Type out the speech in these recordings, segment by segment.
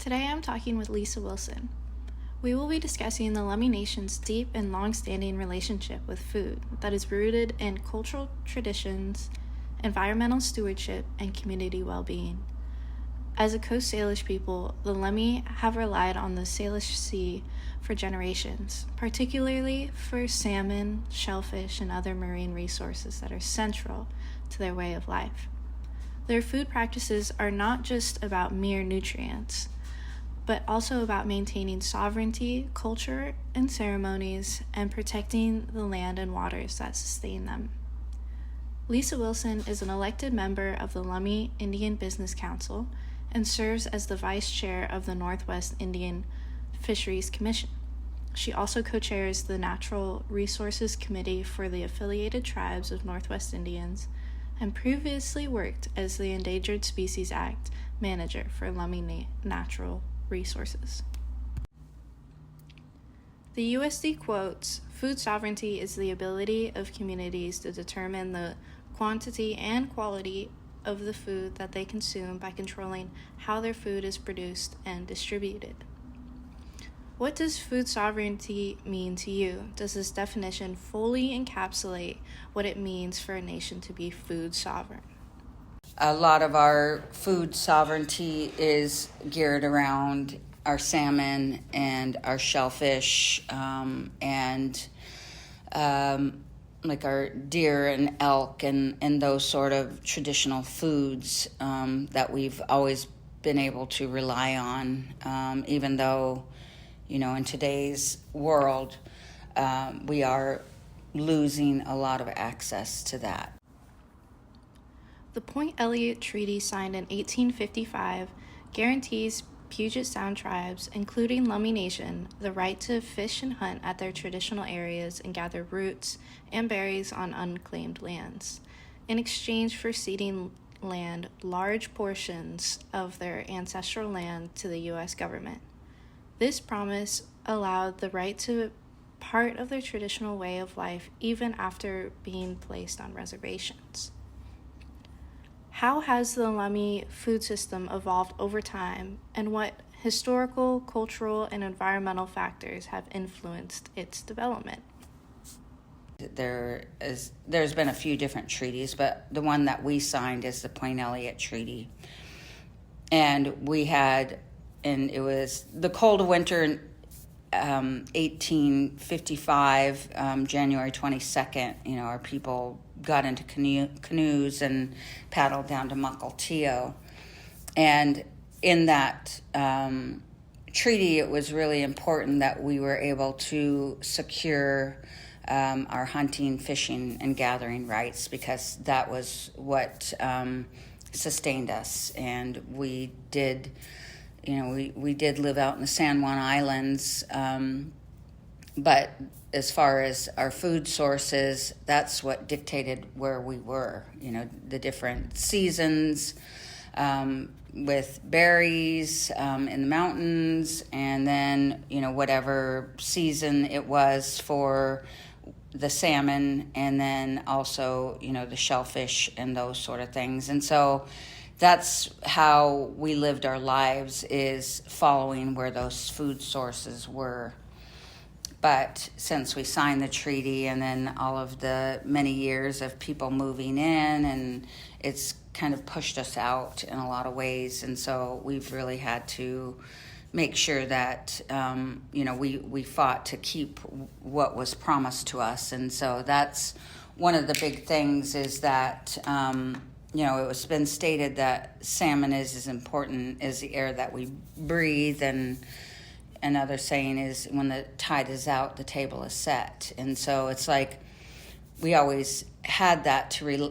Today I'm talking with Lisa Wilson. We will be discussing the Lummi Nation's deep and long-standing relationship with food that is rooted in cultural traditions, environmental stewardship, and community well-being. As a Coast Salish people, the Lummi have relied on the Salish Sea for generations, particularly for salmon, shellfish, and other marine resources that are central to their way of life. Their food practices are not just about mere nutrients, but also about maintaining sovereignty, culture, and ceremonies, and protecting the land and waters that sustain them. Lisa Wilson is an elected member of the Lummi Indian Business Council and serves as the vice chair of the Northwest Indian Fisheries Commission. She also co-chairs the Natural Resources Committee for the Affiliated Tribes of Northwest Indians and previously worked as the Endangered Species Act manager for Lummi Natural Resources. The USD quotes, "Food sovereignty is the ability of communities to determine the quantity and quality of the food that they consume by controlling how their food is produced and distributed." What does food sovereignty mean to you? Does this definition fully encapsulate what it means for a nation to be food sovereign? A lot of our food sovereignty is geared around our salmon and our shellfish and like our deer and elk and those sort of traditional foods that we've always been able to rely on, even though, in today's world, we are losing a lot of access to that. The Point Elliott Treaty, signed in 1855, guarantees Puget Sound tribes, including Lummi Nation, the right to fish and hunt at their traditional areas and gather roots and berries on unclaimed lands, in exchange for ceding large portions of their ancestral land to the U.S. government. This promise allowed the right to part of their traditional way of life even after being placed on reservations. How has the Lummi food system evolved over time, and what historical, cultural, and environmental factors have influenced its development? There's been a few different treaties, but the one that we signed is the Point Elliott Treaty. And it was the cold of winter in 1855, January 22nd, our people got into canoes and paddled down to Mukilteo. And in that treaty, it was really important that we were able to secure our hunting, fishing, and gathering rights, because that was what sustained us. And we did, we did live out in the San Juan Islands, but as far as our food sources, that's what dictated where we were, the different seasons with berries in the mountains, and then, whatever season it was for the salmon, and then also, the shellfish and those sort of things. And so that's how we lived our lives, is following where those food sources were. But since we signed the treaty, and then all of the many years of people moving in, and it's kind of pushed us out in a lot of ways. And so we've really had to make sure that, we fought to keep what was promised to us. And so that's one of the big things, is that, it was been stated that salmon is as important as the air that we breathe, and another saying is, when the tide is out, the table is set. And so it's like we always had that to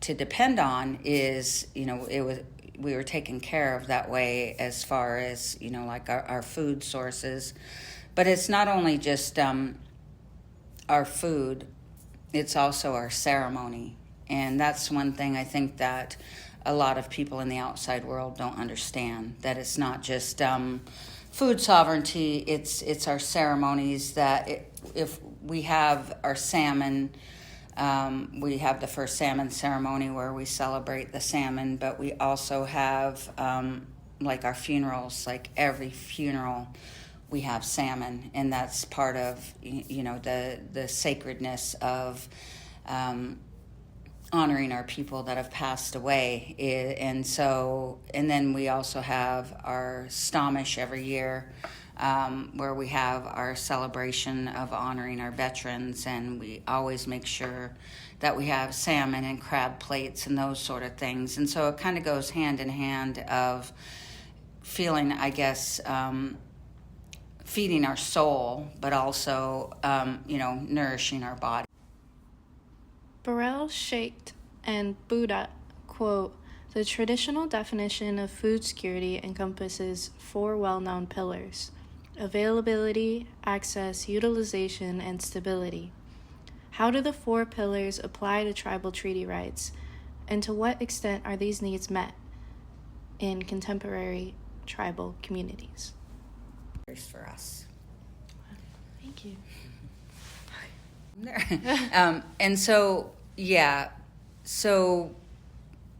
depend on, is, we were taken care of that way, as far as, like our food sources. But it's not only just our food, it's also our ceremony. And that's one thing I think that a lot of people in the outside world don't understand, that it's not just food sovereignty, it's our ceremonies. That if we have our salmon, we have the first salmon ceremony where we celebrate the salmon, but we also have like our funerals, like every funeral we have salmon, and that's part of, you know, the sacredness of honoring our people that have passed away. And then we also have our Stamish every year, where we have our celebration of honoring our veterans, and we always make sure that we have salmon and crab plates and those sort of things. And so it kind of goes hand in hand of feeling, I guess, feeding our soul, but also, nourishing our body. Burrell, Shaked, and Buddha quote, "The traditional definition of food security encompasses 4 well-known pillars: availability, access, utilization, and stability. How do the 4 pillars apply to tribal treaty rights, and to what extent are these needs met in contemporary tribal communities?" For us. Thank you. And so,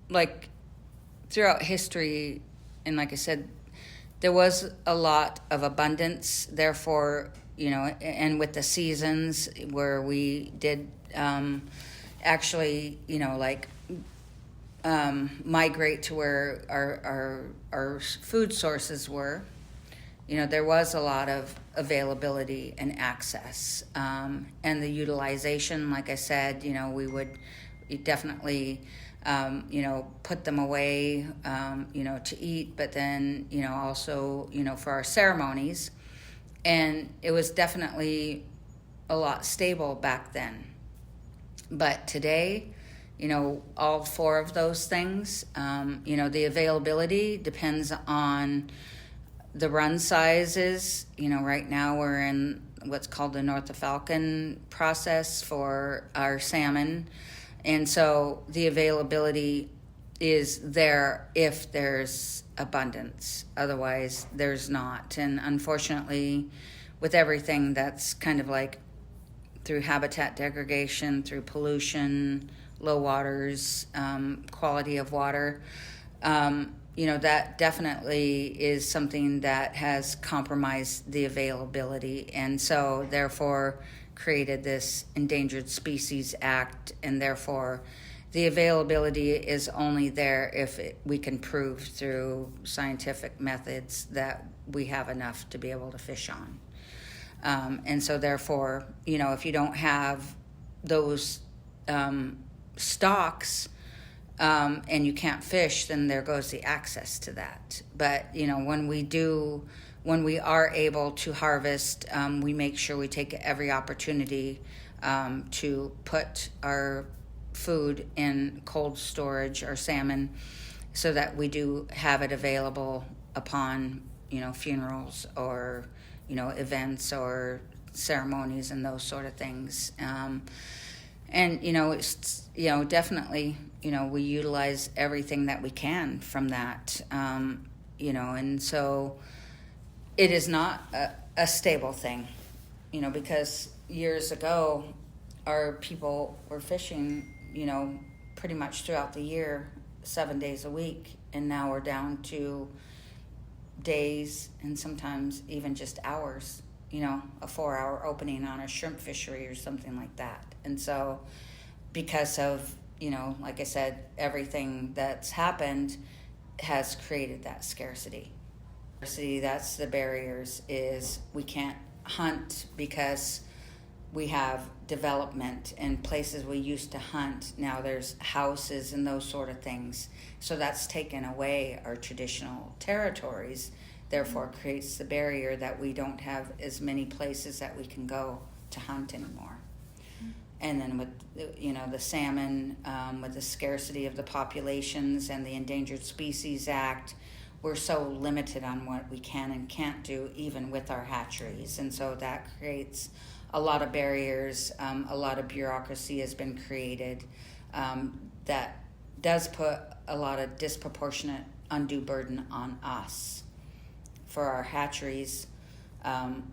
like throughout history, and like I said, there was a lot of abundance. Therefore, you know, and with the seasons where we did actually, you know, like migrate to where our food sources were. You know, there was a lot of availability and access, and the utilization, like I said, you know, we definitely, put them away, to eat, but then, also, for our ceremonies. And it was definitely a lot stable back then. But today, all 4 of those things, the availability depends on the run sizes. Right now we're in what's called the North of Falcon process for our salmon. And so the availability is there if there's abundance. Otherwise, there's not. And unfortunately, with everything that's kind of like through habitat degradation, through pollution, low waters, quality of water, that definitely is something that has compromised the availability, and so therefore created this Endangered Species Act, and therefore the availability is only there if we can prove through scientific methods that we have enough to be able to fish on. And so therefore, if you don't have those stocks, and you can't fish, then there goes the access to that. But when we are able to harvest, we make sure we take every opportunity to put our food in cold storage, our salmon, so that we do have it available upon funerals or events or ceremonies and those sort of things. And it's definitely we utilize everything that we can from that, and so it is not a stable thing, because years ago our people were fishing pretty much throughout the year, 7 days a week, and now we're down to days and sometimes even just hours, a 4-hour opening on a shrimp fishery or something like that. And so because of like I said, everything that's happened has created that scarcity. That's the barriers, is we can't hunt because we have development and places we used to hunt. Now there's houses and those sort of things. So that's taken away our traditional territories, therefore creates the barrier that we don't have as many places that we can go to hunt anymore. And then with the salmon, with the scarcity of the populations and the Endangered Species Act, we're so limited on what we can and can't do, even with our hatcheries. And so that creates a lot of barriers. A lot of bureaucracy has been created that does put a lot of disproportionate undue burden on us. For our hatcheries,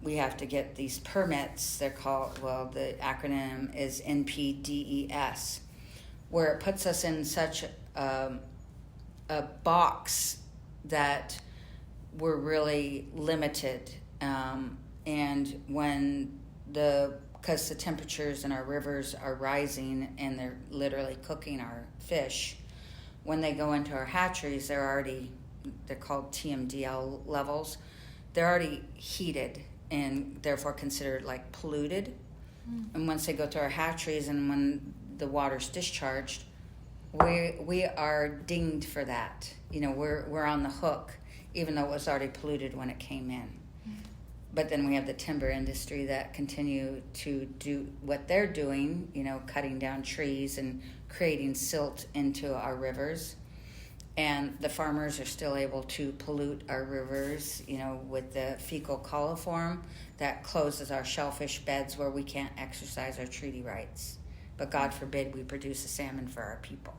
we have to get these permits. They're called, the acronym is NPDES, where it puts us in such a box that we're really limited. And when because the temperatures in our rivers are rising and they're literally cooking our fish, when they go into our hatcheries, they're called TMDL levels. They're already heated and therefore considered like polluted. And once they go to our hatcheries and when the water's discharged, we are dinged for that. We're on the hook, even though it was already polluted when it came in. But then we have the timber industry that continue to do what they're doing, cutting down trees and creating silt into our rivers. And the farmers are still able to pollute our rivers, with the fecal coliform that closes our shellfish beds where we can't exercise our treaty rights. But God forbid we produce a salmon for our people.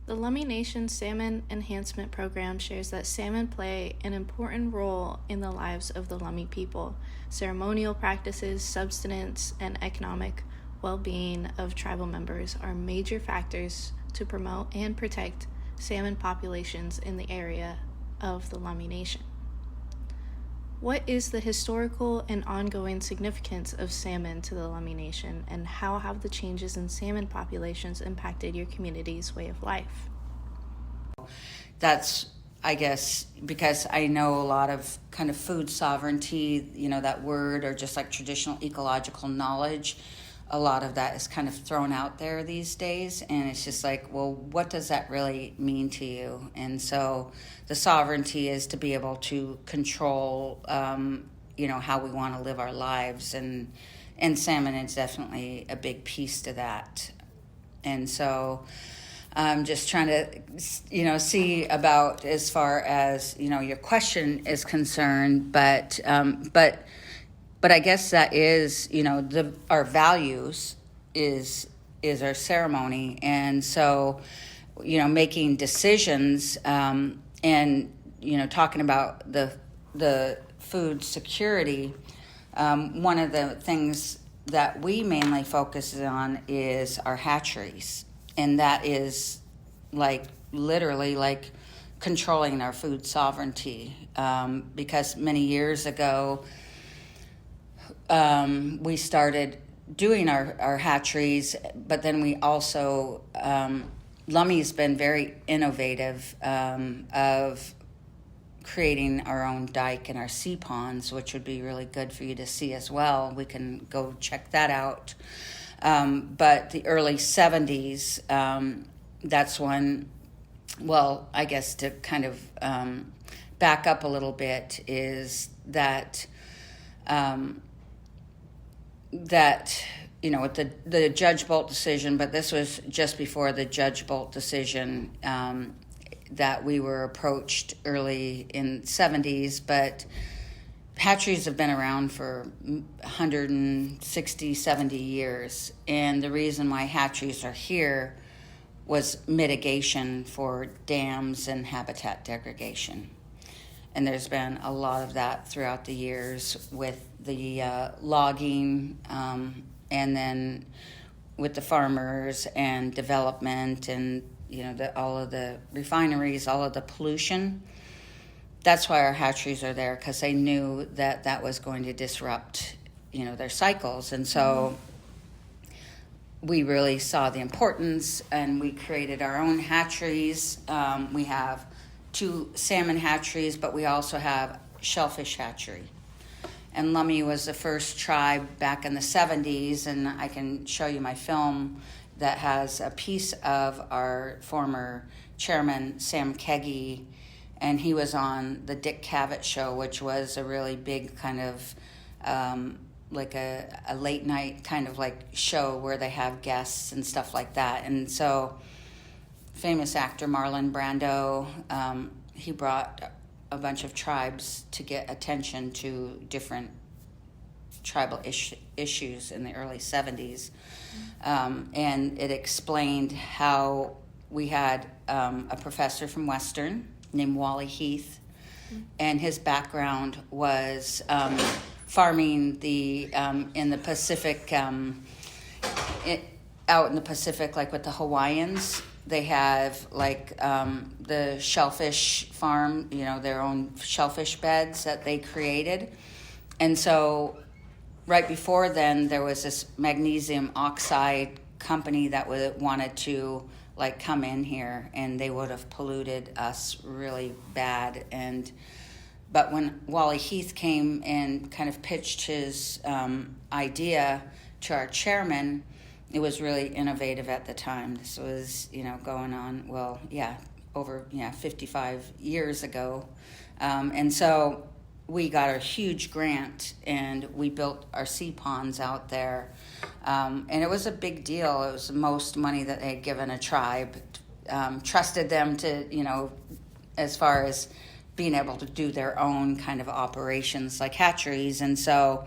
The Lummi Nation Salmon Enhancement Program shares that salmon play an important role in the lives of the Lummi people. Ceremonial practices, sustenance, and economic well-being of tribal members are major factors to promote and protect salmon populations in the area of the Lummi Nation. What is the historical and ongoing significance of salmon to the Lummi Nation, and how have the changes in salmon populations impacted your community's way of life? That's, I guess, because I know a lot of kind of food sovereignty, that word, or just like traditional ecological knowledge. A lot of that is kind of thrown out there these days, and it's just like, well, what does that really mean to you? And so the sovereignty is to be able to control, how we want to live our lives, and salmon is definitely a big piece to that. And so I'm just trying to, see about as far as, your question is concerned, but I guess that is, our values is our ceremony. And so, making decisions, and, talking about the food security, one of the things that we mainly focus on is our hatcheries. And that is literally controlling our food sovereignty. Because many years ago, we started doing our hatcheries, but then we also, Lummi's been very innovative of creating our own dike and our sea ponds, which would be really good for you to see as well. We can go check that out. But the early 70s, that's when, well, I guess to kind of back up a little bit, is that with the Judge Bolt decision, but this was just before the Judge Bolt decision, that we were approached early in 70s, but hatcheries have been around for 160, 70 years. And the reason why hatcheries are here was mitigation for dams and habitat degradation. And there's been a lot of that throughout the years with the logging, and then with the farmers and development, and all of the refineries, all of the pollution. That's why our hatcheries are there, because they knew that was going to disrupt, their cycles. And so we really saw the importance, and we created our own hatcheries. We have 2 salmon hatcheries, but we also have shellfish hatchery. And Lummi was the first tribe back in the 70s, and I can show you my film that has a piece of our former chairman, Sam Keggy, and he was on the Dick Cavett show, which was a really big kind of like a late night kind of like show where they have guests and stuff like that. And so famous actor Marlon Brando, he brought a bunch of tribes to get attention to different tribal issues in the early 70s. And it explained how we had a professor from Western named Wally Heath, and his background was farming in the Pacific, out in the Pacific, like with the Hawaiians. They have like the shellfish farm, their own shellfish beds that they created. And so right before then, there was this magnesium oxide company that wanted to like come in here, and they would have polluted us really bad. But when Wally Heath came and kind of pitched his idea to our chairman, it was really innovative at the time. This was, going on, over 55 years ago. And so we got a huge grant, and we built our sea ponds out there. And it was a big deal. It was the most money that they had given a tribe. Trusted them to, as far as being able to do their own kind of operations like hatcheries. And so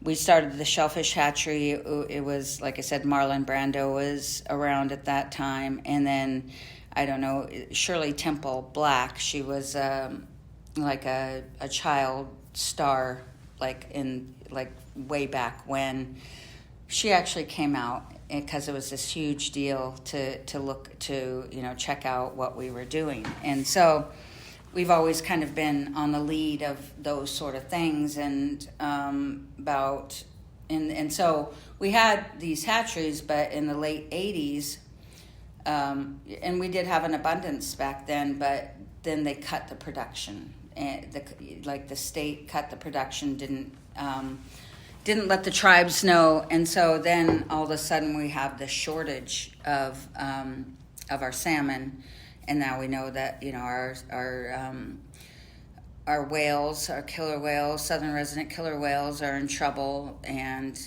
we started the shellfish hatchery. It was, like I said, Marlon Brando was around at that time. And then, I don't know, Shirley Temple Black, she was like a child star, way back when. She actually came out because it was this huge deal to look to, check out what we were doing. And so we've always kind of been on the lead of those sort of things, and so we had these hatcheries, but in the late 80s, and we did have an abundance back then, but then they cut the production, and the state cut the production, didn't let the tribes know, and so then all of a sudden we have the shortage of our salmon. And now we know that our whales, our killer whales, southern resident killer whales, are in trouble, and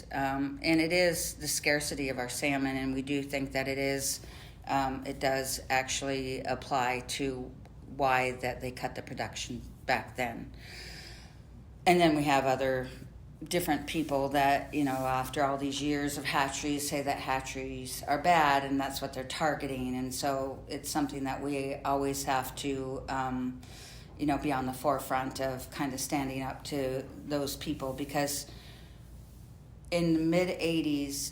it is the scarcity of our salmon, and we do think that it does actually apply to why that they cut the production back then. And then we have other different people that, after all these years of hatcheries, say that hatcheries are bad, and that's what they're targeting. And so it's something that we always have to, be on the forefront of kind of standing up to those people, because in the mid-'80s,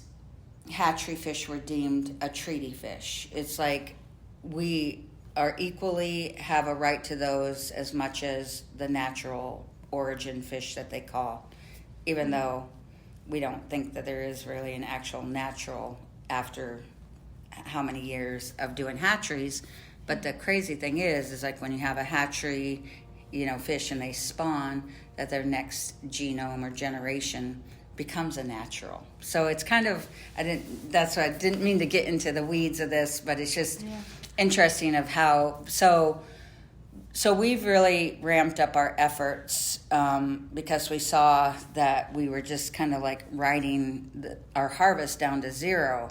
hatchery fish were deemed a treaty fish. It's like we are equally have a right to those as much as the natural origin fish that they call, even though we don't think that there is really an actual natural after how many years of doing hatcheries. But the crazy thing is like when you have a hatchery, fish, and they spawn, that their next genome or generation becomes a natural. So it's kind of, that's why I didn't mean to get into the weeds of this, but it's just interesting of how, so we've really ramped up our efforts because we saw that we were just kind of like riding our harvest down to zero.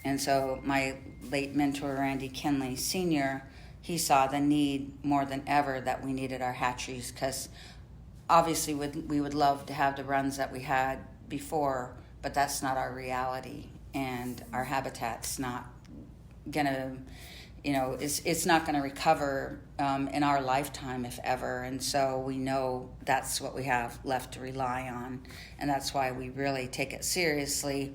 And so my late mentor, Randy Kinley Sr., he saw the need more than ever that we needed our hatcheries, because obviously we would love to have the runs that we had before, but that's not our reality, and our habitat's not going to, it's not going to recover in our lifetime, if ever. And so we know that's what we have left to rely on, and that's why we really take it seriously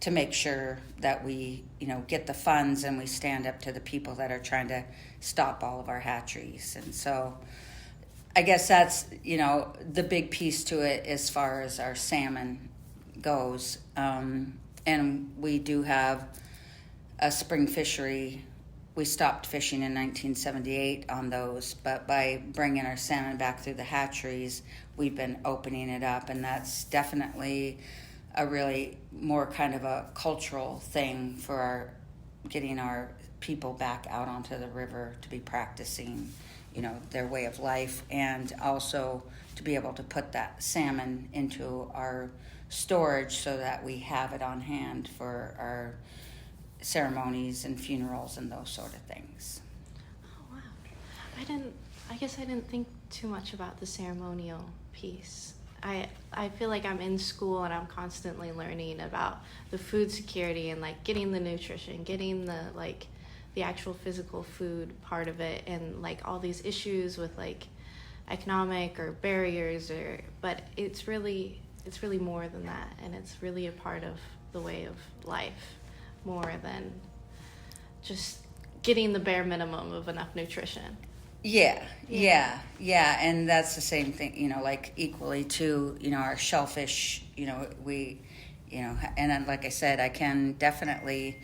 to make sure that we, get the funds, and we stand up to the people that are trying to stop all of our hatcheries. And so I guess that's, the big piece to it as far as our salmon goes. And we do have a spring fishery. We stopped fishing in 1978 on those, but by bringing our salmon back through the hatcheries, we've been opening it up, and that's definitely a really more kind of a cultural thing for getting our people back out onto the river to be practicing, their way of life, and also to be able to put that salmon into our storage so that we have it on hand for our ceremonies and funerals and those sort of things. Oh, wow. I guess I didn't think too much about the ceremonial piece. I feel like I'm in school and I'm constantly learning about the food security and like getting the nutrition, getting the actual physical food part of it, and like all these issues with like economic or barriers, but it's really more than that, and it's really a part of the way of life more than just getting the bare minimum of enough nutrition. Yeah, and that's the same thing, like equally to, our shellfish, we, and then, like I said, I can definitely,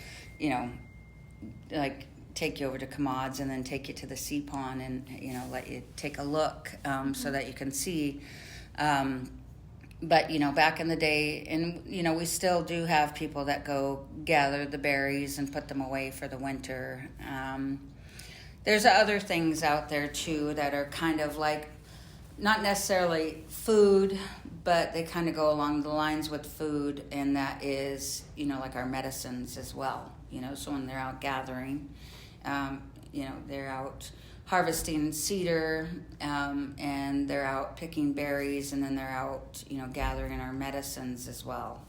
like take you over to Commods and then take you to the sea pond and, let you take a look so that you can see. But, back in the day, and, we still do have people that go gather the berries and put them away for the winter. There's other things out there, too, that are kind of like, not necessarily food, but they kind of go along the lines with food, and that is, like our medicines as well. So when they're out gathering, they're out harvesting cedar, and they're out picking berries, and then they're out, gathering our medicines as well.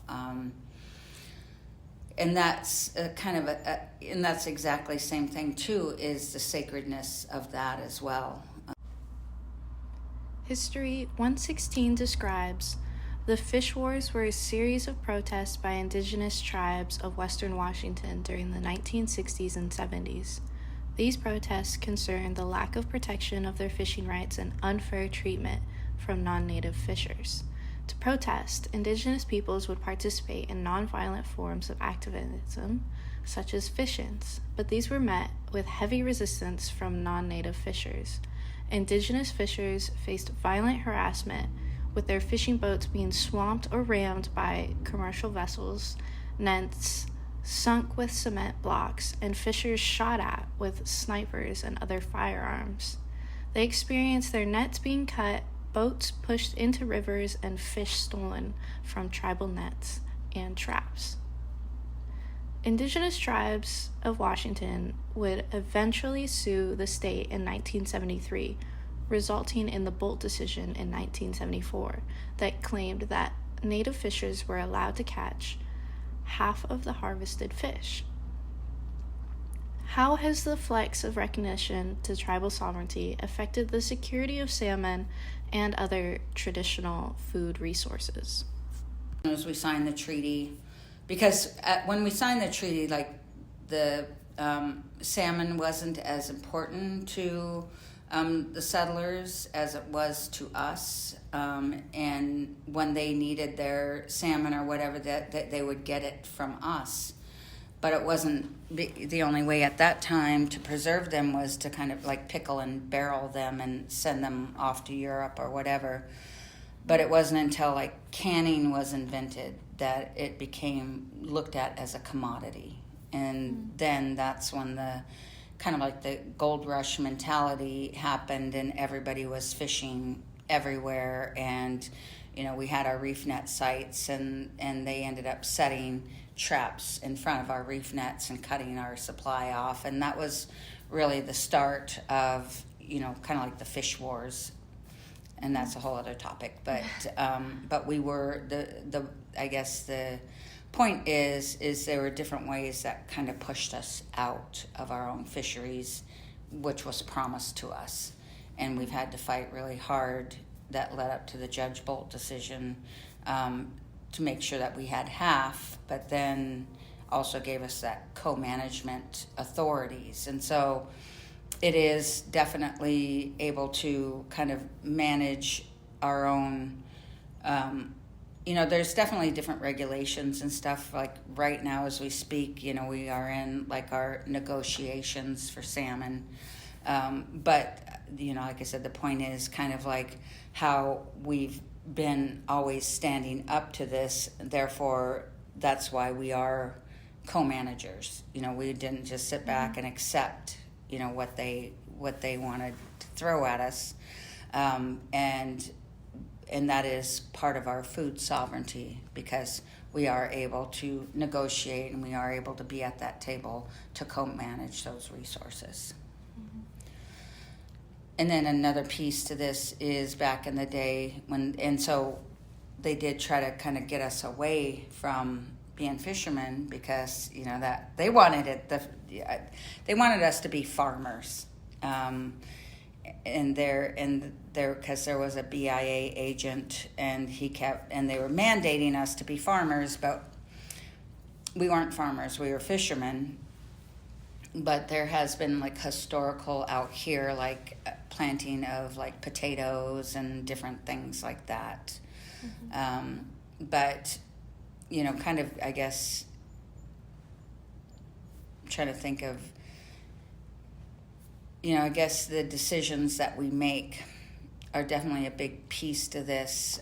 And that's and that's exactly the same thing too, is the sacredness of that as well. History 116 describes the fish wars were a series of protests by indigenous tribes of Western Washington during the 1960s and 70s. These protests concerned the lack of protection of their fishing rights and unfair treatment from non-native fishers. To protest, indigenous peoples would participate in nonviolent forms of activism, such as fish-ins, but these were met with heavy resistance from non-native fishers. Indigenous fishers faced violent harassment, with their fishing boats being swamped or rammed by commercial vessels, nets sunk with cement blocks, and fishers shot at with snipers and other firearms. They experienced their nets being cut, boats pushed into rivers, and fish stolen from tribal nets and traps. Indigenous tribes of Washington would eventually sue the state in 1973, resulting in the Bolt decision in 1974 that claimed that native fishers were allowed to catch half of the harvested fish. How has the flex of recognition to tribal sovereignty affected the security of salmon and other traditional food resources? As we signed the treaty, because when we signed the treaty, like the salmon wasn't as important to the settlers as it was to us, and when they needed their salmon or whatever, that they would get it from us. But it wasn't the only way at that time to preserve them was to kind of like pickle and barrel them and send them off to Europe or whatever. But it wasn't until like canning was invented that it became looked at as a commodity. And then that's when the kind of like the gold rush mentality happened, and everybody was fishing everywhere. And, we had our reef net sites, and they ended up setting traps in front of our reef nets and cutting our supply off. And that was really the start of, kind of like the fish wars. And that's a whole other topic. But we were, I guess the point is there were different ways that kind of pushed us out of our own fisheries, which was promised to us. And we've had to fight really hard. That led up to the Judge Bolt decision, to make sure that we had half, but then also gave us that co-management authorities. And so it is definitely able to kind of manage our own, there's definitely different regulations and stuff. Like right now as we speak, we are in like our negotiations for salmon. But, like I said, the point is kind of like how we've been always standing up to this. Therefore, that's why we are co-managers. We didn't just sit back and accept, what they wanted to throw at us. And that is part of our food sovereignty, because we are able to negotiate and we are able to be at that table to co-manage those resources. And then another piece to this is back in the day and so they did try to kind of get us away from being fishermen, because that they wanted they wanted us to be farmers, and because there was a BIA agent and they were mandating us to be farmers, but we weren't farmers, we were fishermen. but there has been like historical out here, like planting of like potatoes and different things like that. But, you know, kind of, I guess, trying to think of, you know, I guess the decisions that we make are definitely a big piece to this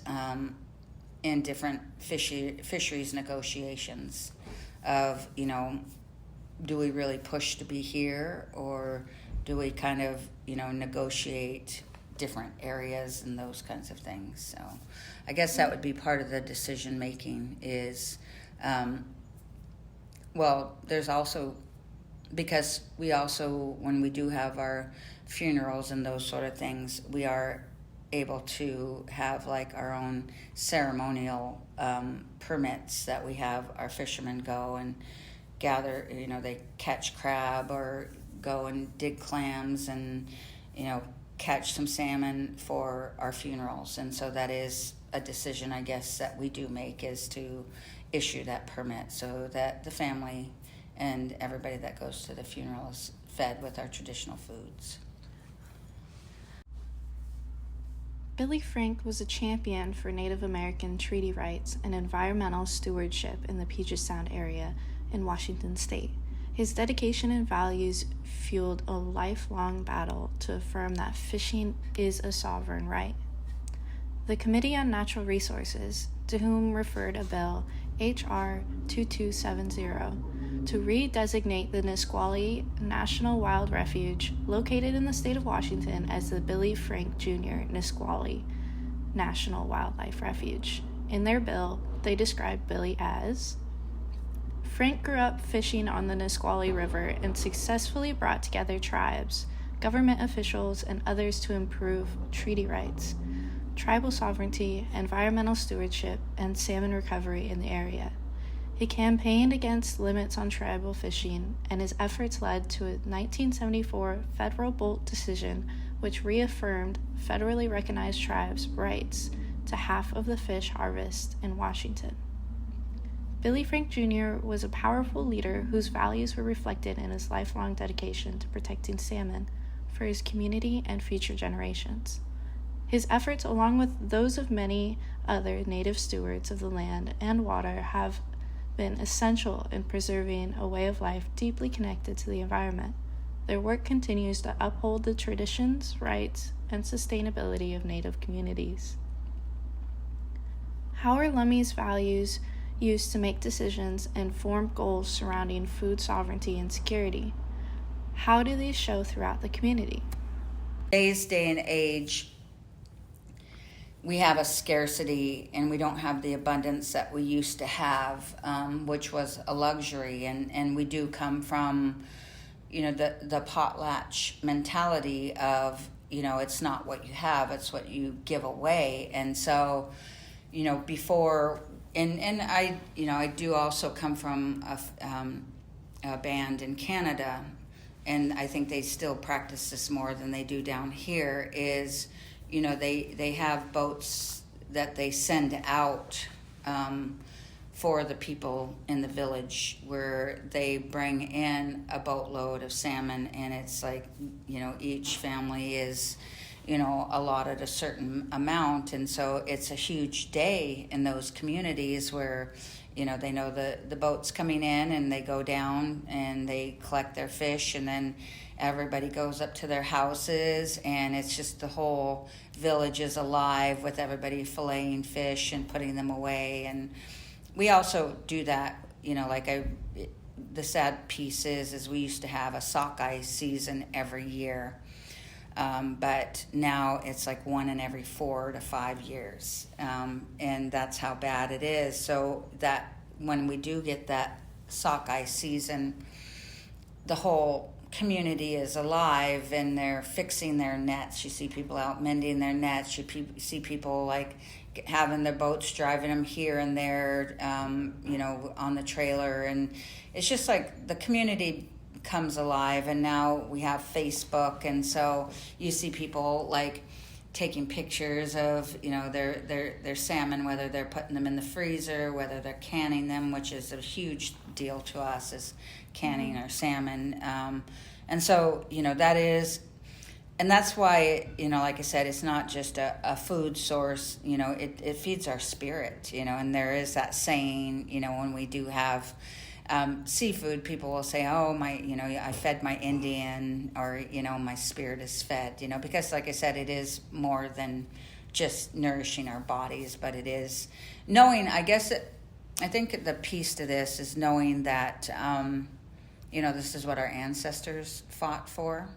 in different fisheries negotiations of, you know, do we really push to be here, or do we kind of, you know, negotiate different areas and those kinds of things. So I guess that would be part of the decision making is, well, there's also, because we also, when we do have our funerals and those sort of things, we are able to have like our own ceremonial permits that we have our fishermen go and gather, you know, they catch crab or go and dig clams and, you know, catch some salmon for our funerals. And so that is a decision, I guess, that we do make, is to issue that permit so that the family and everybody that goes to the funeral is fed with our traditional foods. Billy Frank was a champion for Native American treaty rights and environmental stewardship in the Puget Sound area in Washington state. His dedication and values fueled a lifelong battle to affirm that fishing is a sovereign right. The Committee on Natural Resources, to whom referred a bill, H.R. 2270, to redesignate the Nisqually National Wild Refuge, located in the state of Washington, as the Billy Frank Jr. Nisqually National Wildlife Refuge. In their bill, they described Billy as, Frank grew up fishing on the Nisqually River and successfully brought together tribes, government officials, and others to improve treaty rights, tribal sovereignty, environmental stewardship, and salmon recovery in the area. He campaigned against limits on tribal fishing, and his efforts led to a 1974 federal Bolt decision which reaffirmed federally recognized tribes' rights to half of the fish harvest in Washington. Billy Frank Jr. was a powerful leader whose values were reflected in his lifelong dedication to protecting salmon for his community and future generations. His efforts, along with those of many other Native stewards of the land and water, have been essential in preserving a way of life deeply connected to the environment. Their work continues to uphold the traditions, rights, and sustainability of Native communities. How are Lummi's values used to make decisions and form goals surrounding food sovereignty and security? How do these show throughout the community? Today's day and age, we have a scarcity and we don't have the abundance that we used to have, which was a luxury. And we do come from, you know, the potlatch mentality of, you know, it's not what you have, it's what you give away. And so, you know, before, and I, you know, I do also come from a band in Canada, and I think they still practice this more than they do down here, is, you know, they have boats that they send out for the people in the village, where they bring in a boatload of salmon, and it's like, you know, each family is, you know, allotted a certain amount. And so it's a huge day in those communities where, you know, they know the boat's coming in, and they go down and they collect their fish, and then everybody goes up to their houses, and it's just the whole village is alive with everybody filleting fish and putting them away. And we also do that, you know, like the sad piece is we used to have a sockeye season every year. But now it's like one in every 4 to 5 years. And that's how bad it is. So that when we do get that sockeye season, the whole community is alive, and they're fixing their nets. You see people out mending their nets. You see people like having their boats, driving them here and there, you know, on the trailer. And it's just like the community comes alive. And now we have Facebook, and so you see people like taking pictures of, you know, their salmon, whether they're putting them in the freezer, whether they're canning them, which is a huge deal to us as canning our salmon. And so, that is, and that's why, like I said, it's not just a food source, it feeds our spirit, and there is that saying, when we do have seafood, people will say, oh, I fed my Indian, or, my spirit is fed, because like I said, it is more than just nourishing our bodies, but it is knowing, I think the piece to this is knowing that, this is what our ancestors fought for.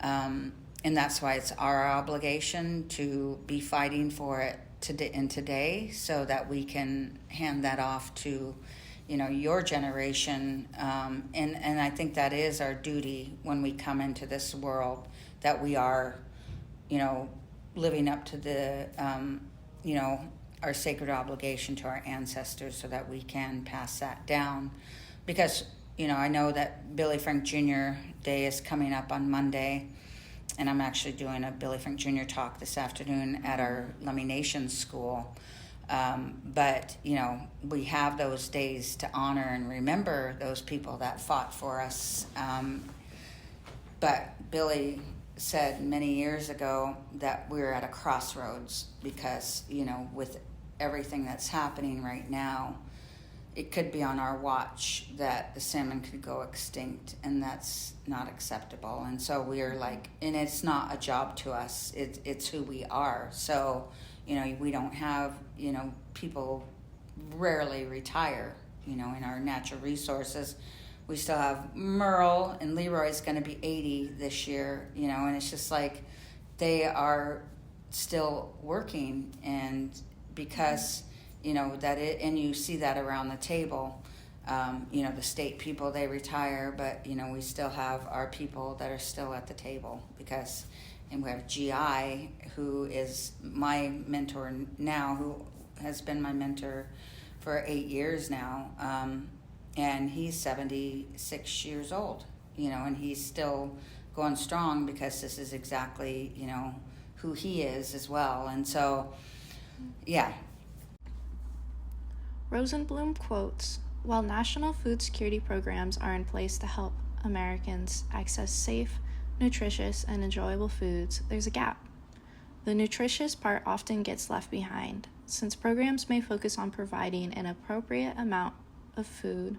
And that's why it's our obligation to be fighting for it today, so that we can hand that off to, your generation. And I think that is our duty when we come into this world, that we are, living up to the, our sacred obligation to our ancestors, so that we can pass that down. Because, I know that Billy Frank Jr. Day is coming up on Monday, and I'm actually doing a Billy Frank Jr. talk this afternoon at our Lummi Nation school. But, we have those days to honor and remember those people that fought for us. But Billy said many years ago that we're at a crossroads, because, with everything that's happening right now, it could be on our watch that the salmon could go extinct, and that's not acceptable. And so we are like, and it's not a job to us, it's who we are. So, we don't have, people rarely retire, in our natural resources. We still have Merle, and Leroy's going to be 80 this year, and it's just like they are still working. And because, and you see that around the table, the state people, they retire, but, we still have our people that are still at the table, and we have GI, who is my mentor now, who has been my mentor for 8 years now. And he's 76 years old, and he's still going strong, because this is exactly, who he is as well. And so, yeah. Rosenblum quotes, "While national food security programs are in place to help Americans access safe, nutritious, and enjoyable foods, there's a gap. The nutritious part often gets left behind, since programs may focus on providing an appropriate amount of food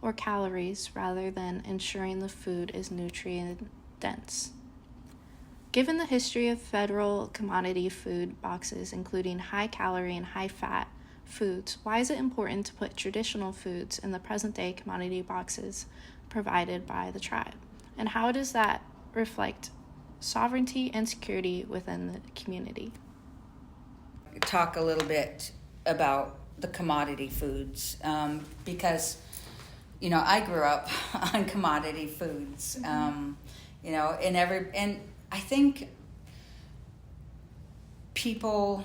or calories rather than ensuring the food is nutrient dense. Given the history of federal commodity food boxes, including high calorie and high fat foods, why is it important to put traditional foods in the present day commodity boxes provided by the tribe? And how does that reflect sovereignty and security within the community?" Talk a little bit about the commodity foods, because, I grew up on commodity foods, and I think people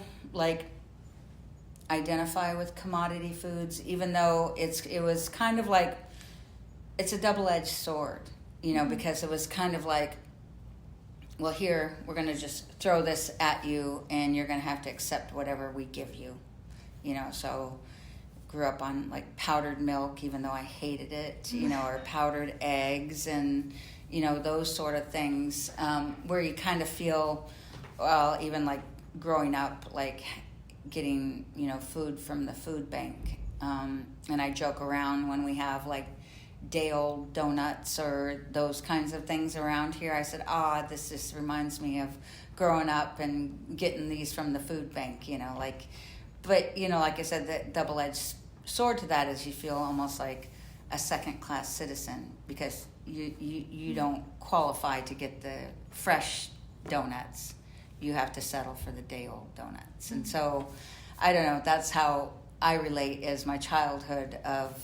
identify with commodity foods, even though it was kind of like, it's a double-edged sword, because it was kind of like, well, here, we're going to just throw this at you, and you're going to have to accept whatever we give you, so grew up on powdered milk, even though I hated it, or powdered eggs, and, those sort of things, where you kind of feel, well, even growing up, getting, food from the food bank, and I joke around when we have day-old donuts or those kinds of things around here. I said, this just reminds me of growing up and getting these from the food bank, but, like I said, the double-edged sword to that is you feel almost like a second-class citizen, because you don't qualify to get the fresh donuts. You have to settle for the day-old donuts. And so, I don't know, that's how I relate as my childhood of,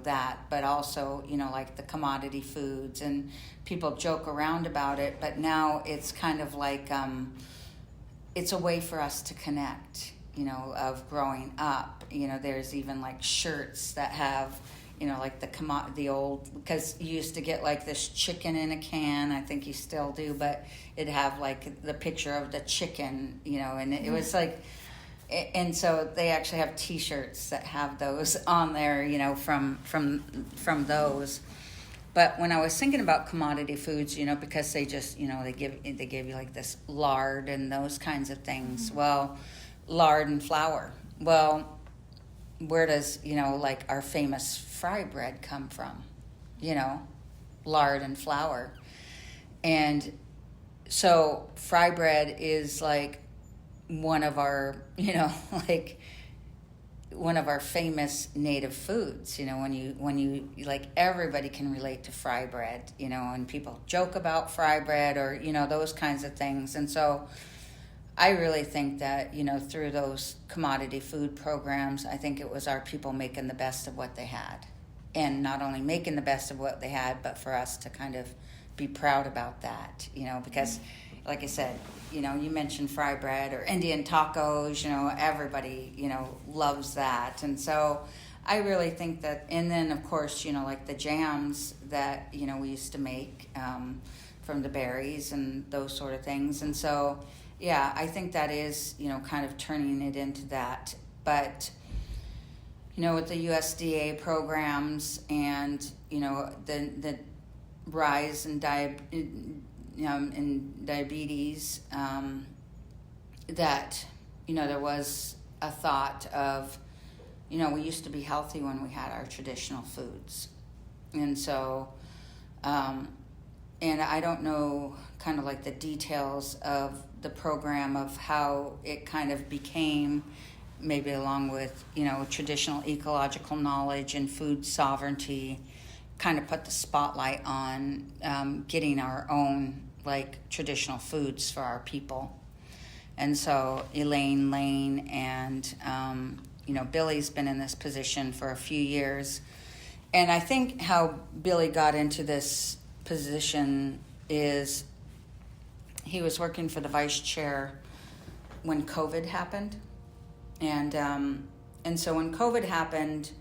that, but also, the commodity foods, and people joke around about it, but now it's kind of it's a way for us to connect, of growing up. There's even shirts that have, the old, because you used to get this chicken in a can, I think you still do, but it'd have the picture of the chicken, and it was and so they actually have T-shirts that have those on there, from those. But when I was thinking about commodity foods, because they just, they give you like this lard and those kinds of things. Mm-hmm. Well, lard and flour. Well, where does, like our famous fry bread come from? Lard and flour. And so fry bread is like one of our, like one of our famous native foods. When you like, everybody can relate to fry bread, and people joke about fry bread or, those kinds of things. And so I really think that, through those commodity food programs, I think it was our people making the best of what they had. And not only making the best of what they had, but for us to kind of be proud about that, because like I said, you mentioned fry bread or Indian tacos, everybody, loves that. And so I really think that, and then of course, like the jams that, we used to make from the berries and those sort of things. And so, yeah, I think that is, kind of turning it into that. But, with the USDA programs and, the rise in diabetes, that, there was a thought of, we used to be healthy when we had our traditional foods. And so, and I don't know kind of like the details of the program of how it kind of became, maybe along with, traditional ecological knowledge and food sovereignty, kind of put the spotlight on getting our own like traditional foods for our people. And so Elaine Lane and Billy's been in this position for a few years. And I think how Billy got into this position is he was working for the vice chair when COVID happened. And so when COVID happened,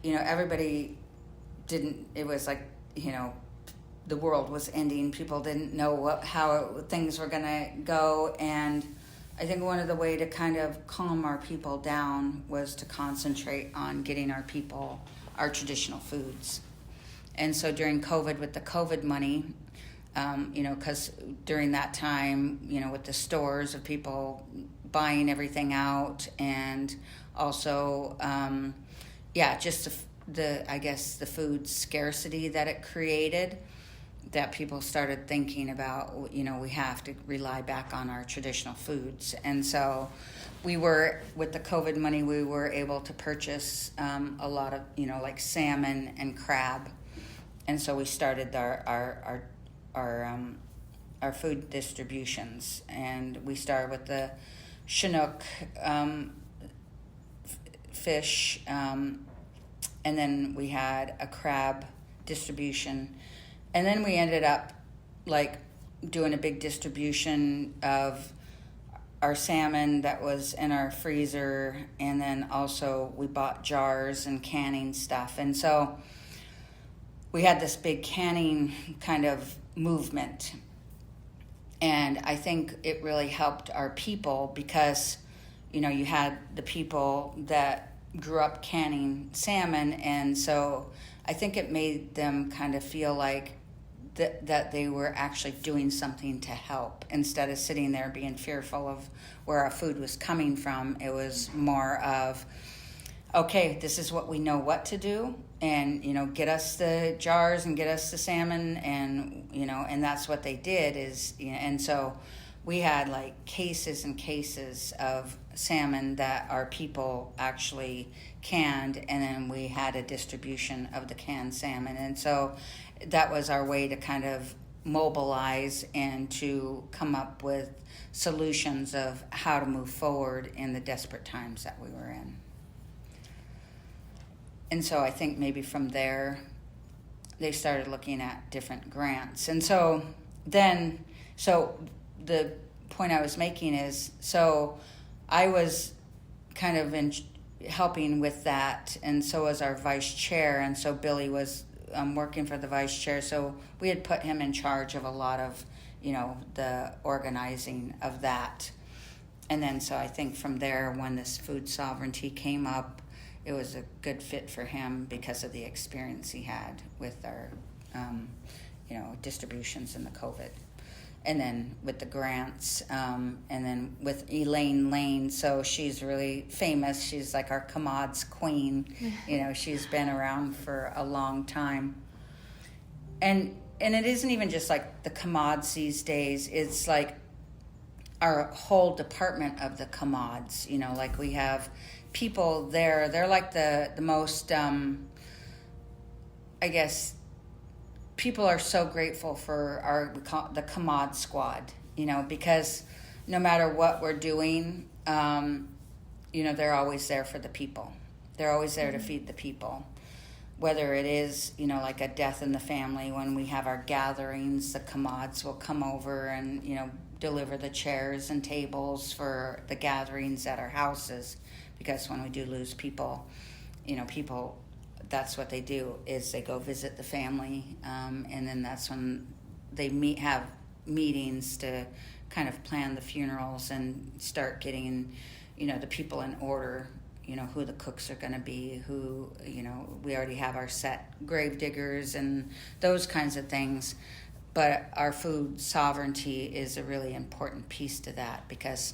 everybody it was like, the world was ending. People didn't know how things were going to go. And I think one of the way to kind of calm our people down was to concentrate on getting our people our traditional foods. And so during COVID, with the COVID money, because during that time, with the stores of people buying everything out, and also, just the food scarcity that it created, that people started thinking about, we have to rely back on our traditional foods. And so with the COVID money, we were able to purchase a lot of, like salmon and crab. And so we started our food distributions, and we started with the Chinook fish, and then we had a crab distribution, and then we ended up like doing a big distribution of our salmon that was in our freezer, and then also we bought jars and canning stuff. And so we had this big canning kind of movement. And I think it really helped our people because, you had the people that grew up canning salmon. And so I think it made them kind of feel like that they were actually doing something to help, instead of sitting there being fearful of where our food was coming from. It was more of, okay, this is what we know what to do, and get us the jars and get us the salmon, and and that's what they did. And so we had like cases and cases of salmon that our people actually canned, and then we had a distribution of the canned salmon. And so that was our way to kind of mobilize and to come up with solutions of how to move forward in the desperate times that we were in. And so I think maybe from there, they started looking at different grants. And so the point I was making is, so I was kind of helping with that, and so was our vice chair. And so Billy was working for the vice chair. So we had put him in charge of a lot of, the organizing of that. And then, so I think from there, when this food sovereignty came up, it was a good fit for him because of the experience he had with our, distributions in the COVID. And then with the grants, and then with Elaine Lane, so she's really famous. She's like our commods queen. She's been around for a long time. And it isn't even just like the commods these days. It's like our whole department of the commods. Like we have people there. They're like the most, I guess, people are so grateful for the commod squad, because no matter what we're doing, they're always there for the people. They're always there to feed the people. Whether it is, like a death in the family, when we have our gatherings, the commods will come over and, deliver the chairs and tables for the gatherings at our houses. Because when we do lose people, people, that's what they do, is they go visit the family, and then that's when they have meetings to kind of plan the funerals and start getting, the people in order, who the cooks are going to be, who, we already have our set grave diggers and those kinds of things. But our food sovereignty is a really important piece to that, because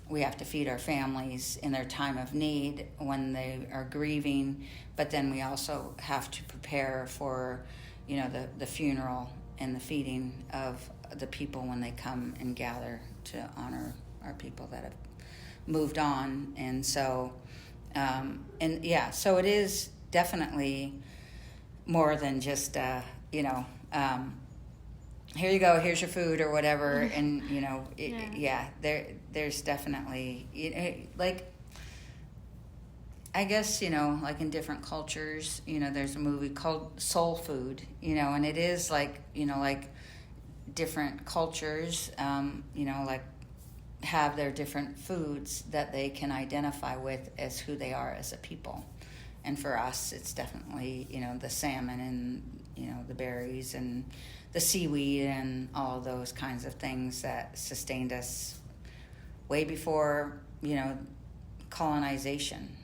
we have to feed our families in their time of need when they are grieving, but then we also have to prepare for, the funeral and the feeding of the people when they come and gather to honor our people that have moved on. And so, so it is definitely more than just, here you go, here's your food or whatever. And, there's definitely, like, I guess, like in different cultures, there's a movie called Soul Food, and it is like, like different cultures, like have their different foods that they can identify with as who they are as a people. And for us, it's definitely, the salmon and, the berries and the seaweed and all of those kinds of things that sustained us way before, colonization.